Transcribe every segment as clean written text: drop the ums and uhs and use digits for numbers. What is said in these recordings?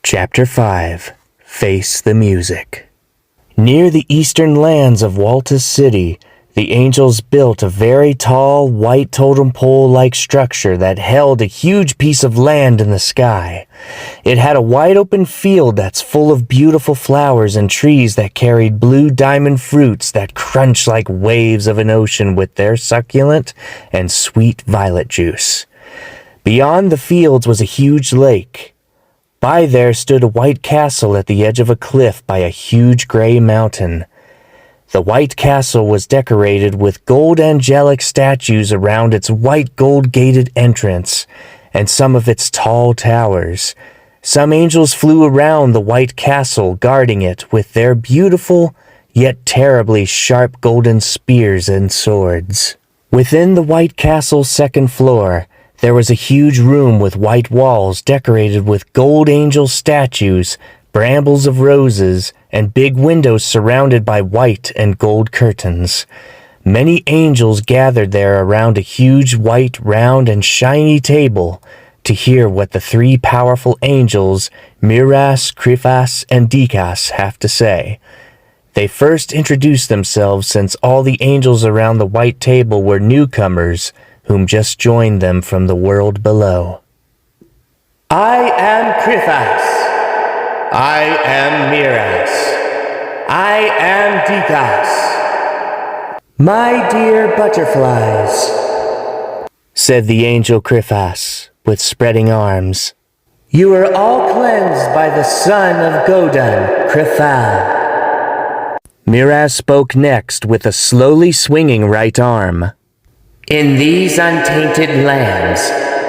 Chapter 5. Face the Music. Near the eastern lands of Waltus City, the angels built a very tall, white totem pole-like structure that held a huge piece of land in the sky. It had a wide-open field that's full of beautiful flowers and trees that carried blue diamond fruits that crunch like waves of an ocean with their succulent and sweet violet juice. Beyond the fields was a huge lake. By there stood a white castle at the edge of a cliff by a huge gray mountain. The white castle was decorated with gold angelic statues around its white gold-gated entrance and some of its tall towers. Some angels flew around the white castle, guarding it with their beautiful yet terribly sharp golden spears and swords. Within the white castle's second floor, there was a huge room with white walls decorated with gold angel statues, brambles of roses, and big windows surrounded by white and gold curtains. Many angels gathered there around a huge white, round, and shiny table to hear what the three powerful angels, Miras, Crephal, and Dicas, have to say. They first introduced themselves since all the angels around the white table were newcomers whom just joined them from the world below. I am Crephal. I am Miras. I am Dicas. My dear butterflies, said the angel Crephal with spreading arms. You are all cleansed by the son of Godun, Crephal. Miras spoke next with a slowly swinging right arm. In these untainted lands,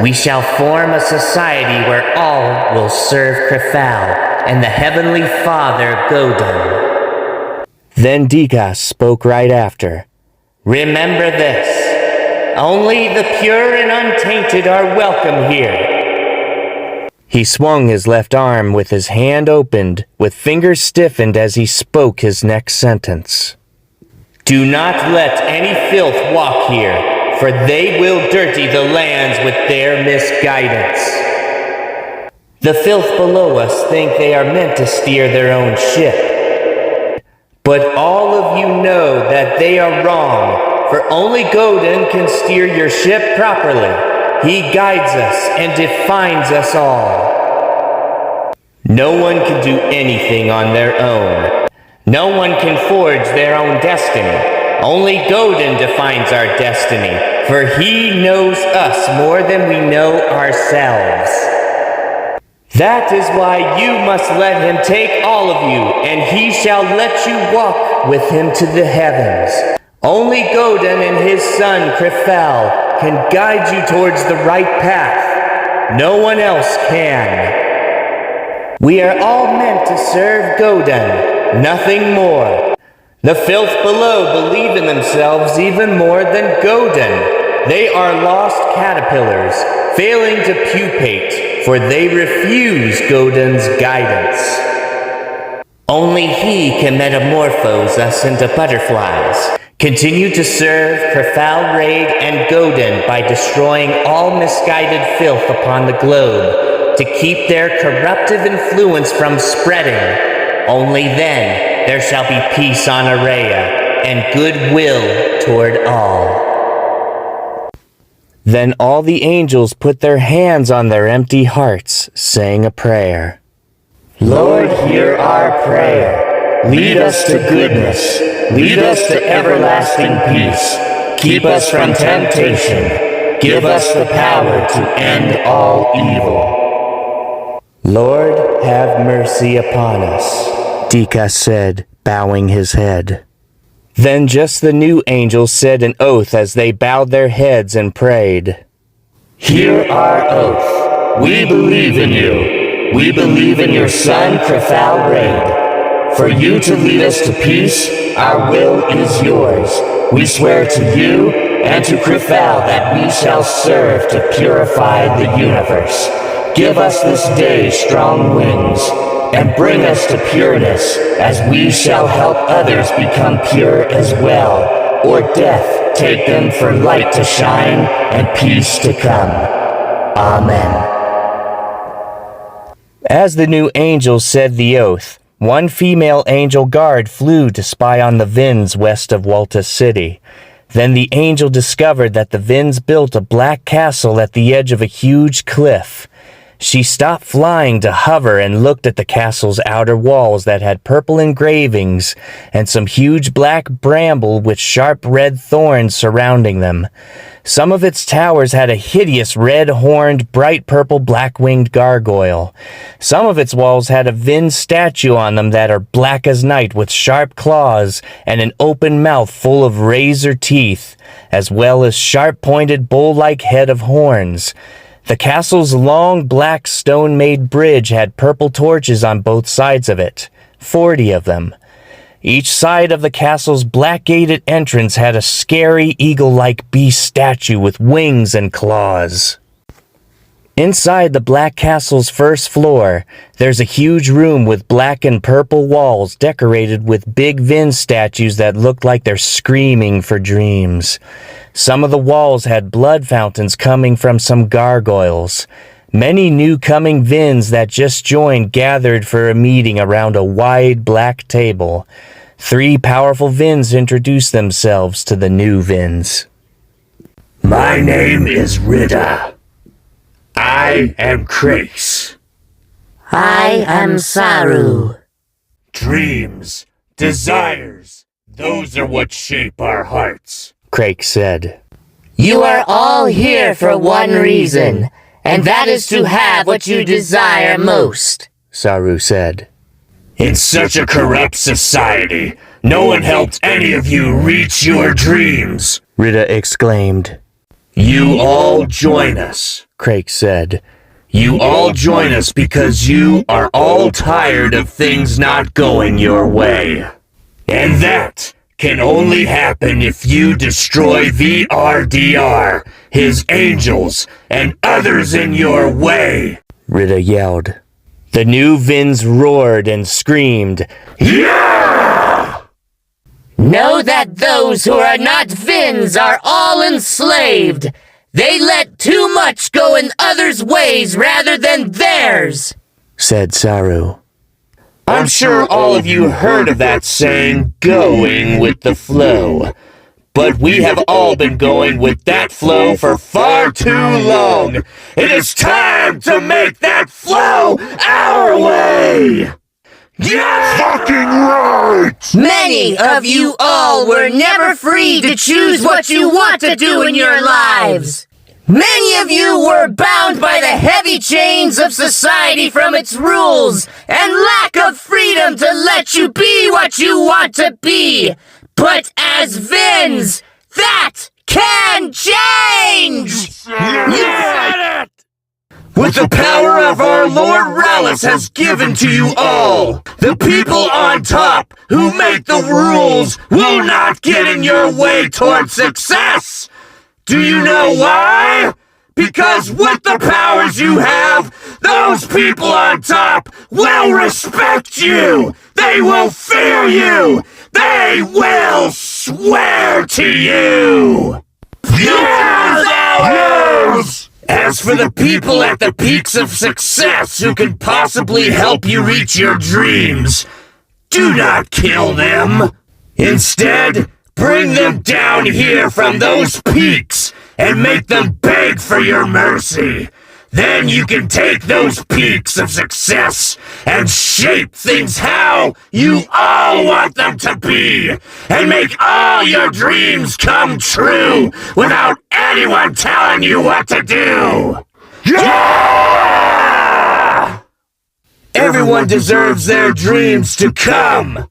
we shall form a society where all will serve Crephal and the Heavenly Father Godun. Then Dicas spoke right after. Remember this. Only the pure and untainted are welcome here. He swung his left arm with his hand opened, with fingers stiffened as he spoke his next sentence. Do not let any filth walk here, for they will dirty the lands with their misguidance. The filth below us think they are meant to steer their own ship. But all of you know that they are wrong, for only Godun can steer your ship properly. He guides us and defines us all. No one can do anything on their own. No one can forge their own destiny. Only Godun defines our destiny, for he knows us more than we know ourselves. That is why you must let him take all of you, and he shall let you walk with him to the heavens. Only Godun and his son Crephal can guide you towards the right path. No one else can. We are all meant to serve Godun, nothing more. The filth below believe in themselves even more than Godun. They are lost caterpillars, failing to pupate, for they refuse Godun's guidance. Only he can metamorphose us into butterflies. Continue to serve Crephal, Raid, and Godun by destroying all misguided filth upon the globe to keep their corruptive influence from spreading. Only then there shall be peace on Araya and goodwill toward all. Then all the angels put their hands on their empty hearts, saying a prayer. Lord, hear our prayer. Lead us to goodness. Lead us to everlasting peace. Keep us from temptation. Give us the power to end all evil. Lord, have mercy upon us, Dicas said, bowing his head. Then just the new angels said an oath as they bowed their heads and prayed. Hear our oath. We believe in you. We believe in your son, Crephal Raid. For you to lead us to peace, our will is yours. We swear to you and to Crephal that we shall serve to purify the universe. Give us this day strong wings, and bring us to pureness, as we shall help others become pure as well, or death take them for light to shine and peace to come. Amen. As the new angels said the oath, one female angel guard flew to spy on the Vins west of Waltus City. Then the angel discovered that the Vins built a black castle at the edge of a huge cliff. She stopped flying to hover and looked at the castle's outer walls that had purple engravings and some huge black bramble with sharp red thorns surrounding them. Some of its towers had a hideous red-horned, bright purple black-winged gargoyle. Some of its walls had a Vin statue on them that are black as night with sharp claws and an open mouth full of razor teeth, as well as sharp-pointed bull-like head of horns. The castle's long black stone-made bridge had purple torches on both sides of it, 40 of them. Each side of the castle's black-gated entrance had a scary eagle-like beast statue with wings and claws. Inside the black castle's first floor, there's a huge room with black and purple walls decorated with big Vin statues that looked like they're screaming for dreams. Some of the walls had blood fountains coming from some gargoyles. Many new-coming Vins that just joined gathered for a meeting around a wide black table. 3 powerful Vins introduced themselves to the new Vins. My name is Rida. I am Crace. I am Saru. Dreams, desires, those are what shape our hearts, Crake said. You are all here for one reason, and that is to have what you desire most, Saru said. In such a corrupt society, no one helped any of you reach your dreams, Rida exclaimed. You all join us, Crake said. You all join us because you are all tired of things not going your way. And that can only happen if you destroy VRDR, his angels, and others in your way, Rida yelled. The new Vins roared and screamed, Yeah! Know that those who are not Vins are all enslaved. They let too much go in others' ways rather than theirs, said Saru. I'm sure all of you heard of that saying, going with the flow. But we have all been going with that flow for far too long. It is time to make that flow our way! Yeah! Fucking right! Many of you all were never free to choose what you want to do in your lives. Many of you were bound by the heavy chains of society from its rules and lack of freedom to let you be what you want to be. But as Vins, that can change! You said it! With the power of our Lord Rallis has given to you all, the people on top who make the rules will not get in your way toward success! Do you know why? Because with the powers you have, those people on top will respect you! They will fear you! They will swear to you! Yes! As for the people at the peaks of success who can possibly help you reach your dreams, do not kill them. Instead, bring them down here from those peaks and make them beg for your mercy. Then you can take those peaks of success and shape things how you all want them to be and make all your dreams come true without anyone telling you what to do. Yeah! Everyone deserves their dreams to come.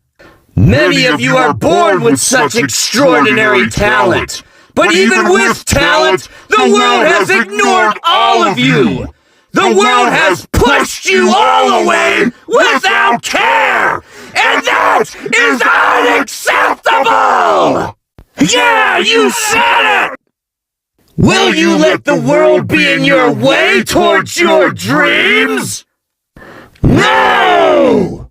Many of you are born with such extraordinary talent. But even with talent, the world has ignored all of you! The world has pushed you all away without care! And that is unacceptable! Yeah, you said it! Will you let the world be in your way towards your dreams? No!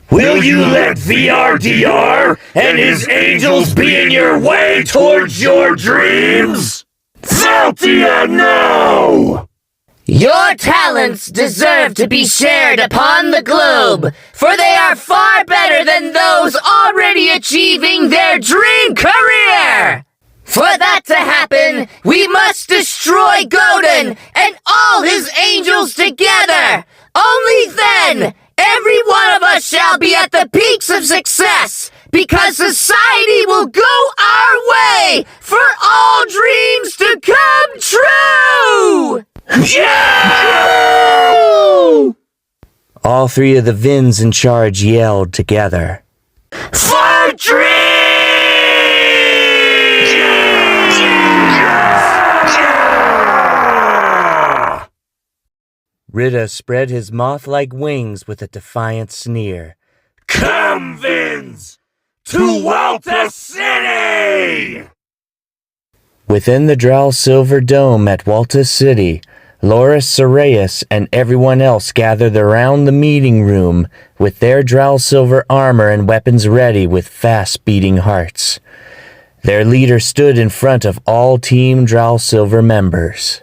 Will you let VRDR and his angels be in your way towards your dreams? Zeltia, no! Your talents deserve to be shared upon the globe, for they are far better than those already achieving their dream career! For that to happen, we must destroy Godin and all his angels together! Only then, every one of us shall be at the peaks of success, because society will go our way for all dreams to come true! Yeah! All three of the Vins in charge yelled together. For dreams! Rita spread his moth-like wings with a defiant sneer. Come, Vins, to Walter City! Within the Drall Silver Dome at Walter City, Lorris, Cereas, and everyone else gathered around the meeting room with their Drall Silver armor and weapons ready with fast-beating hearts. Their leader stood in front of all Team Drall Silver members.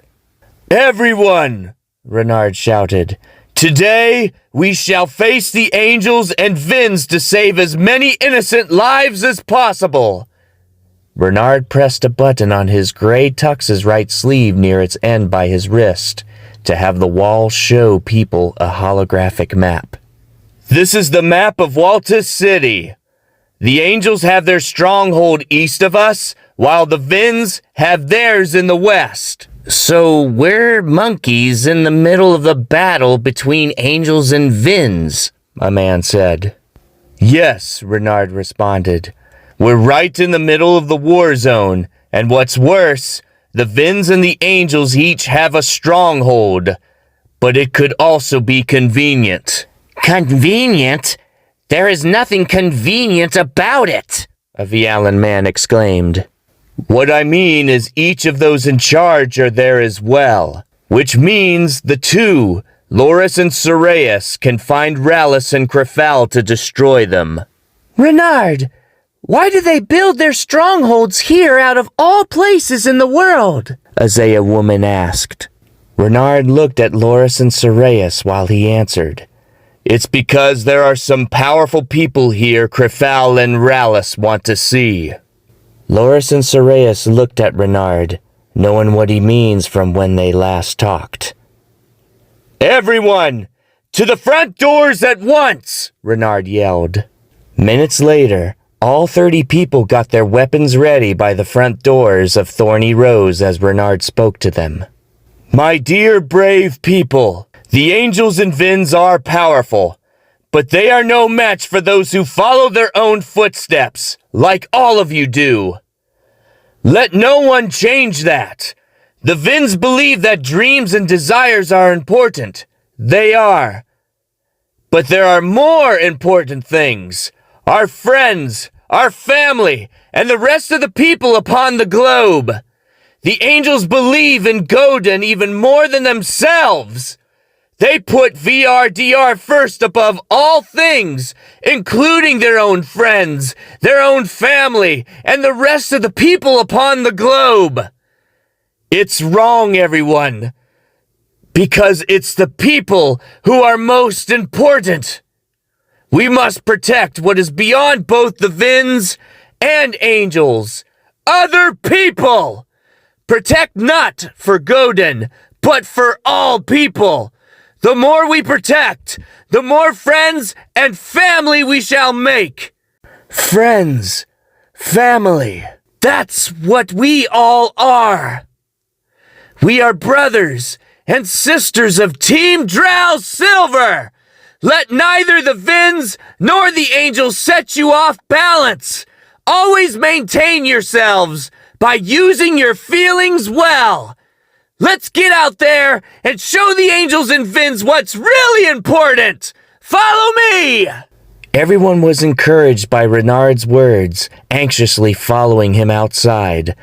Everyone! Renard shouted. Today, we shall face the angels and Vins to save as many innocent lives as possible. Renard pressed a button on his gray tux's right sleeve near its end by his wrist to have the wall show people a holographic map. This is the map of Waltus City. The angels have their stronghold east of us, while the Vins have theirs in the west. So we're monkeys in the middle of the battle between angels and Vins, a man said. Yes, Renard responded. We're right in the middle of the war zone, and what's worse, the Vins and the angels each have a stronghold, but it could also be convenient. Convenient? There is nothing convenient about it, a Phielly man exclaimed. What I mean is each of those in charge are there as well, which means the two, Lorris and Cereas, can find Rallis and Crephal to destroy them. Renard, why do they build their strongholds here out of all places in the world? A Zaya woman asked. Renard looked at Lorris and Cereas while he answered. It's because there are some powerful people here Crephal and Rallis want to see. Lorris and Cereas looked at Renard, knowing what he means from when they last talked. Everyone, to the front doors at once, Renard yelled. Minutes later, all 30 people got their weapons ready by the front doors of Thorny Rose as Renard spoke to them. My dear brave people, the angels and Vins are powerful, but they are no match for those who follow their own footsteps, like all of you do. Let no one change that. The Vins believe that dreams and desires are important. They are. But there are more important things. Our friends, our family, and the rest of the people upon the globe. The angels believe in Godin even more than themselves. They put VRDR first above all things, including their own friends, their own family, and the rest of the people upon the globe. It's wrong, everyone, because it's the people who are most important. We must protect what is beyond both the Vins and angels, other people. Protect not for Godin, but for all people. The more we protect, the more friends and family we shall make. Friends, family, that's what we all are. We are brothers and sisters of Team Drall Silver. Let neither the Vins nor the angels set you off balance. Always maintain yourselves by using your feelings well. Let's get out there and show the angels and Vins what's really important. Follow me! Everyone was encouraged by Renard's words, anxiously following him outside.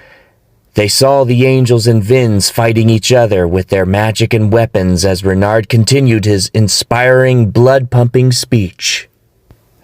They saw the angels and Vins fighting each other with their magic and weapons as Renard continued his inspiring, blood-pumping speech.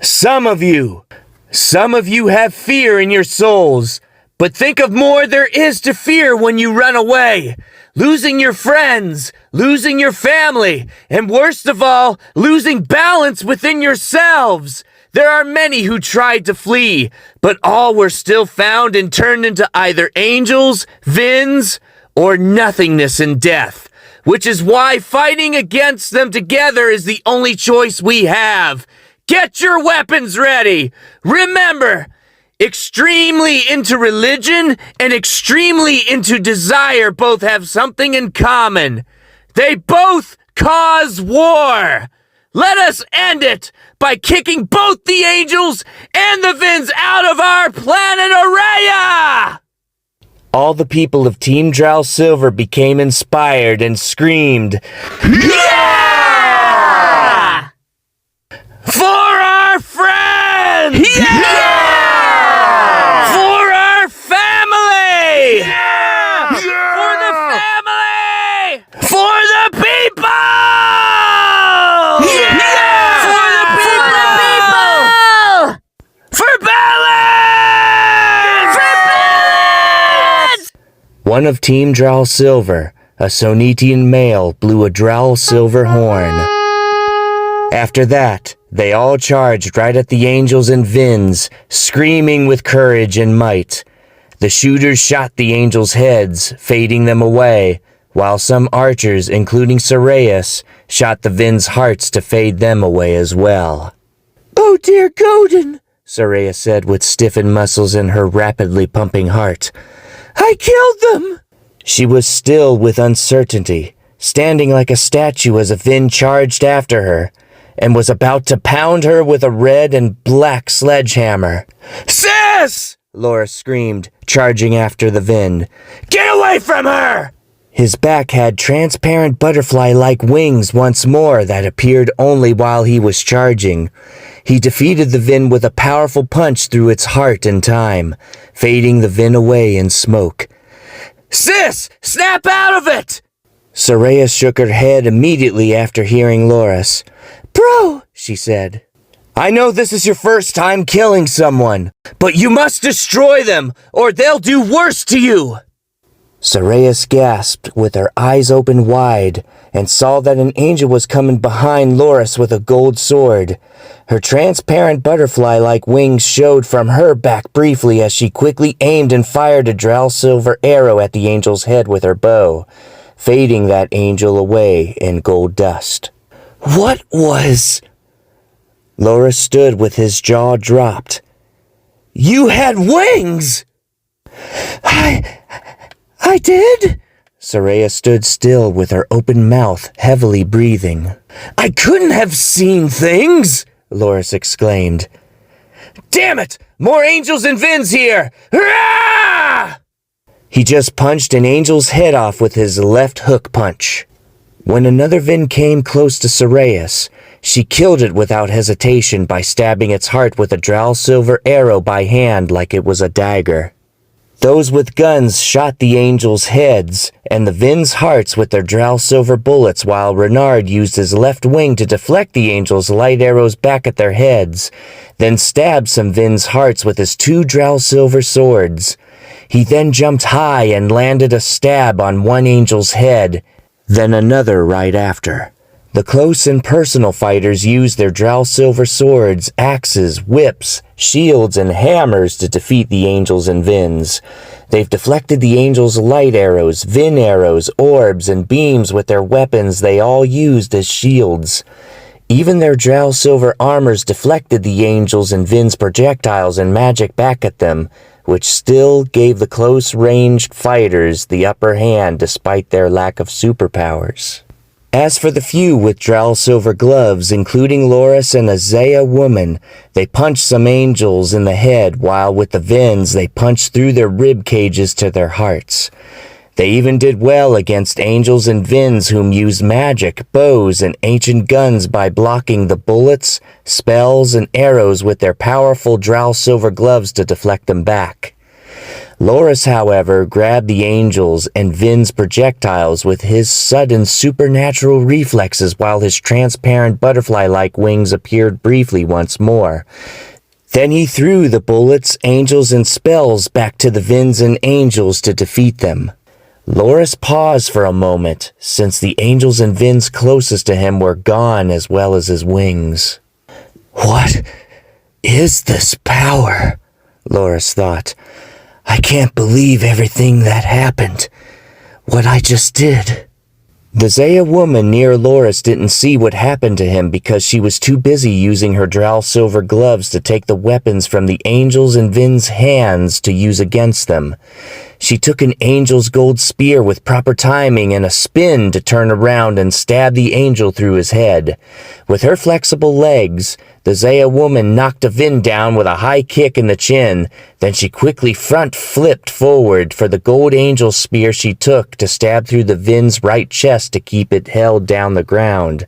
Some of you have fear in your souls, but think of more there is to fear when you run away. losing your friends, losing your family, and worst of all, losing balance within yourselves. There are many who tried to flee, but all were still found and turned into either angels, Vins, or nothingness and death, which is why fighting against them together is the only choice we have. Get your weapons ready. Remember, extremely into religion and extremely into desire both have something in common. They both cause war. Let us end it by kicking both the angels and the Vins out of our planet Aurea! All the people of Team Drall Silver became inspired and screamed, Yeah! For our friends! Yeah! For our family! Yeah! For the family! For the people! For the people! For balance! One of Team Drall Silver, a Sonetian male, blew a Drall Silver horn. After that, they all charged right at the angels and Vins, screaming with courage and might. The shooters shot the angels' heads, fading them away, while some archers, including Cereas, shot the Vins' hearts to fade them away as well. "Oh dear Godin," Cereas said with stiffened muscles in her rapidly pumping heart. "I killed them!" She was still with uncertainty, standing like a statue as a Vin charged after her, and was about to pound her with a red and black sledgehammer. "Sis!" Lorris screamed, charging after the Vin. "Get away from her!" His back had transparent butterfly-like wings once more that appeared only while he was charging. He defeated the Vin with a powerful punch through its heart in time, fading the Vin away in smoke. "Sis! Snap out of it!" Cereas shook her head immediately after hearing Lorris. "Bro," she said, "I know this is your first time killing someone, but you must destroy them, or they'll do worse to you." Cereas gasped with her eyes open wide and saw that an angel was coming behind Lorris with a gold sword. Her transparent butterfly-like wings showed from her back briefly as she quickly aimed and fired a Drall Silver arrow at the angel's head with her bow, fading that angel away in gold dust. "What was—" Lorris stood with his jaw dropped. "You had wings!" I did?" Cereas stood still with her open mouth, heavily breathing. "I couldn't have seen things!" Lorris exclaimed. "Damn it! More angels and Vins here! Hurrah!" He just punched an angel's head off with his left hook punch. When another Vin came close to Cereas, she killed it without hesitation by stabbing its heart with a Drall Silver arrow by hand like it was a dagger. Those with guns shot the angels' heads and the Vins' hearts with their Drall Silver bullets, while Renard used his left wing to deflect the angels' light arrows back at their heads, then stabbed some Vins' hearts with his 2 Drall Silver swords. He then jumped high and landed a stab on one angel's head, then another right after. The close and personal fighters used their Drall Silver swords, axes, whips, shields, and hammers to defeat the angels and Vins. They've deflected the angels' light arrows, Vin arrows, orbs, and beams with their weapons they all used as shields. Even their Drall Silver armors deflected the angels and Vins' projectiles and magic back at them, which still gave the close-ranged fighters the upper hand despite their lack of superpowers. As for the few with Drall Silver gloves, including Lorris and a Zaya woman, they punched some angels in the head, while with the Vins they punched through their rib cages to their hearts. They even did well against angels and Vins whom used magic, bows, and ancient guns by blocking the bullets, spells, and arrows with their powerful Drall Silver gloves to deflect them back. Lorris, however, grabbed the angels and Vin's projectiles with his sudden supernatural reflexes while his transparent butterfly-like wings appeared briefly once more. Then he threw the bullets, angels, and spells back to the Vins and angels to defeat them. Lorris paused for a moment, since the angels and Vin's closest to him were gone as well as his wings. What is this power? Lorris thought. I can't believe everything that happened. What I just did. The Zaya woman near Lorris didn't see what happened to him because she was too busy using her Drall Silver gloves to take the weapons from the angels and Vin's hands to use against them. She took an angel's gold spear with proper timing and a spin to turn around and stab the angel through his head. With her flexible legs, the Zaya woman knocked a Vin down with a high kick in the chin. Then she quickly front-flipped forward for the gold angel spear she took to stab through the Vin's right chest to keep it held down the ground.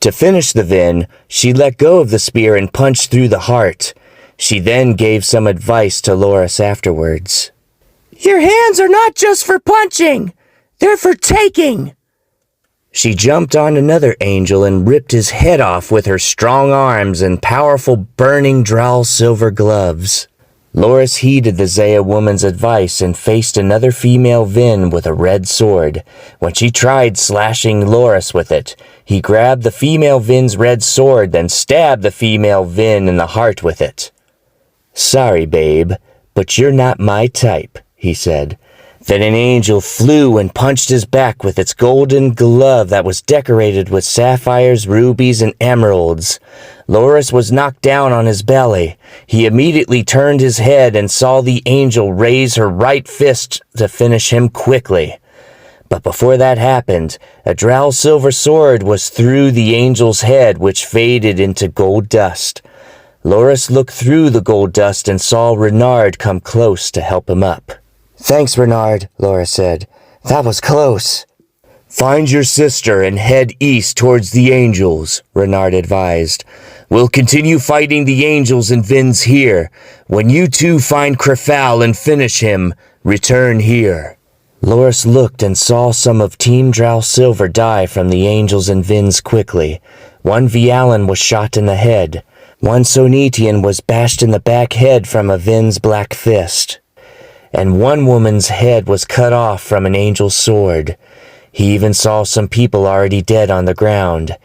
To finish the Vin, she let go of the spear and punched through the heart. She then gave some advice to Lorris afterwards. Your hands are not just for punching, they're for taking. She jumped on another angel and ripped his head off with her strong arms and powerful burning Drall Silver gloves. Lorris heeded the Zaya woman's advice and faced another female Vin with a red sword. When she tried slashing Lorris with it, he grabbed the female Vin's red sword, then stabbed the female Vin in the heart with it. Sorry, babe, but you're not my type, he said. Then an angel flew and punched his back with its golden glove that was decorated with sapphires, rubies, and emeralds. Lorris was knocked down on his belly. He immediately turned his head and saw the angel raise her right fist to finish him quickly. But before that happened, a Drall Silver sword was through the angel's head, which faded into gold dust. Lorris looked through the gold dust and saw Renard come close to help him up. Thanks, Renard, Lorris said. That was close. Find your sister and head east towards the angels, Renard advised. We'll continue fighting the angels and Vin's here. When you two find Crephal and finish him, return here. Lorris looked and saw some of Team Drall Silver die from the angels and Vin's quickly. One Phielly was shot in the head. One Sonetian was bashed in the back head from a Vin's black fist. And one woman's head was cut off from an angel's sword. He even saw some people already dead on the ground.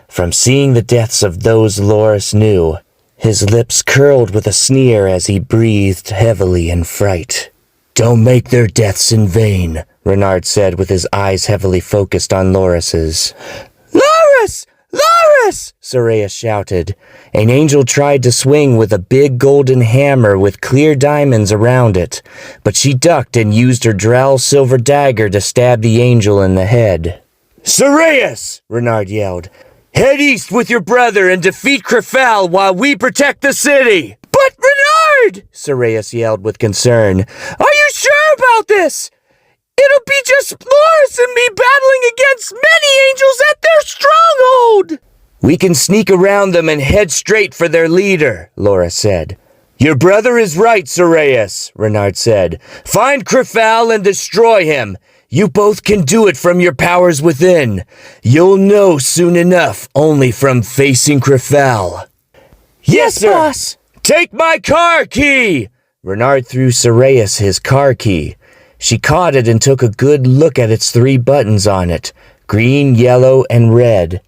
From seeing the deaths of those Lorris knew, his lips curled with a sneer as he breathed heavily in fright. Don't make their deaths in vain, Renard said with his eyes heavily focused on Lorris's. Lorris! Lorris! Cereas shouted. An angel tried to swing with a big golden hammer with clear diamonds around it, but she ducked and used her Drall Silver dagger to stab the angel in the head. Cereas! Renard yelled. Head east with your brother and defeat Crephal while we protect the city! But Renard! Cereas yelled with concern. Are you sure about this? It'll be just Lorris and me battling against many angels at their stronghold! We can sneak around them and head straight for their leader, Lorris said. Your brother is right, Cereas, Renard said. Find Crephal and destroy him. You both can do it from your powers within. You'll know soon enough only from facing Crephal. Yes, sir! Boss! Take my car key! Renard threw Cereas his car key. She caught it and took a good look at its 3 buttons on it, green, yellow, and red.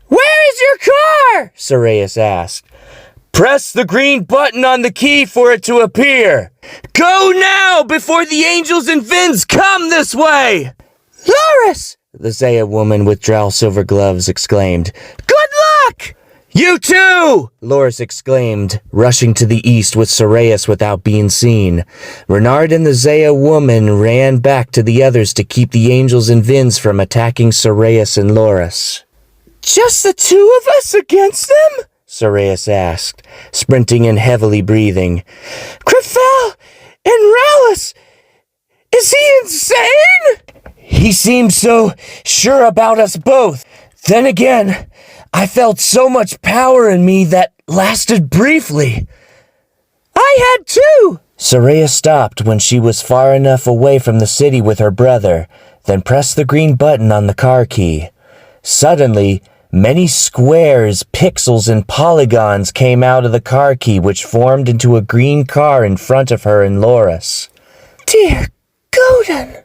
Where is your car? Cereas asked. Press the green button on the key for it to appear. Go now before the angels and Vin's come this way! Lorris! The Zaya woman with Drall Silver gloves exclaimed. Good luck! You too! Lorris exclaimed, rushing to the east with Cereas without being seen. Renard and the Zaya woman ran back to the others to keep the angels and Vin's from attacking Cereas and Lorris. Just the 2 of us against them? Cereas asked, sprinting and heavily breathing. Crephal and Rallis! Is he insane? He seemed so sure about us both. Then again, I felt so much power in me that lasted briefly. I had too! Cereas stopped when she was far enough away from the city with her brother, then pressed the green button on the car key. Suddenly, many squares, pixels, and polygons came out of the car key, which formed into a green car in front of her and Lorris. Dear Godin!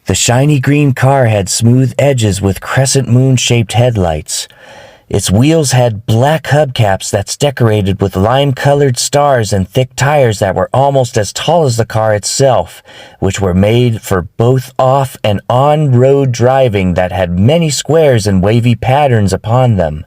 The shiny green car had smooth edges with crescent moon-shaped headlights. Its wheels had black hubcaps that's decorated with lime-colored stars and thick tires that were almost as tall as the car itself, which were made for both off- and on-road driving that had many squares and wavy patterns upon them.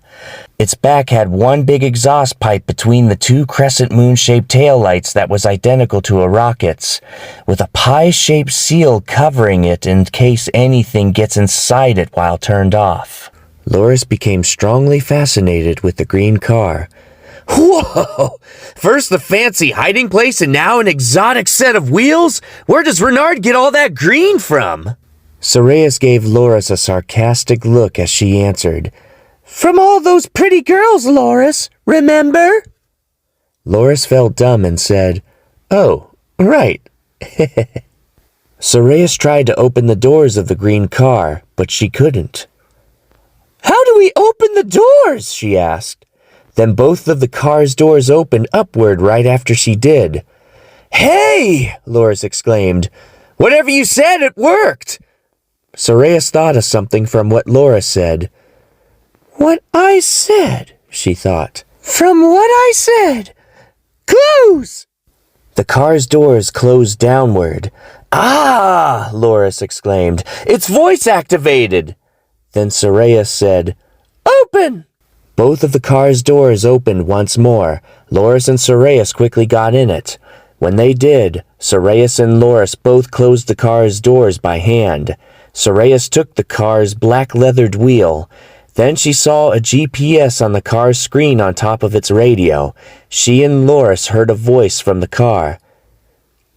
Its back had one big exhaust pipe between the two crescent moon-shaped taillights that was identical to a rocket's, with a pie-shaped seal covering it in case anything gets inside it while turned off. Lorris became strongly fascinated with the green car. Whoa! First the fancy hiding place and now an exotic set of wheels? Where does Renard get all that green from? Cereas gave Lorris a sarcastic look as she answered, "From all those pretty girls, Lorris, remember?" Lorris felt dumb and said, "Oh, right." Cereas tried to open the doors of the green car, but she couldn't. "How do we open the doors?" she asked. Then both of the car's doors opened upward right after she did. "Hey!" Lorris exclaimed. Whatever you said, it worked! Cereas thought of something from what Lorris said. "What I said," she thought. "From what I said. Close!" The car's doors closed downward. Ah! Lorris exclaimed. It's voice activated! Then Cereas said, Open! Both of the car's doors opened once more. Lorris and Cereas quickly got in it. When they did, Cereas and Lorris both closed the car's doors by hand. Cereas took the car's black leathered wheel. Then she saw a GPS on the car's screen on top of its radio. She and Lorris heard a voice from the car.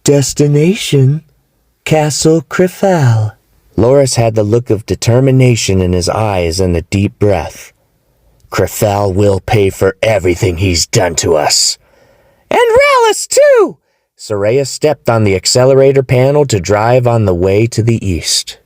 "Destination, Castle Crephal." Lorris had the look of determination in his eyes and a deep breath. "Crephal will pay for everything he's done to us." "And Rallis, too!" Cereas stepped on the accelerator panel to drive on the way to the east.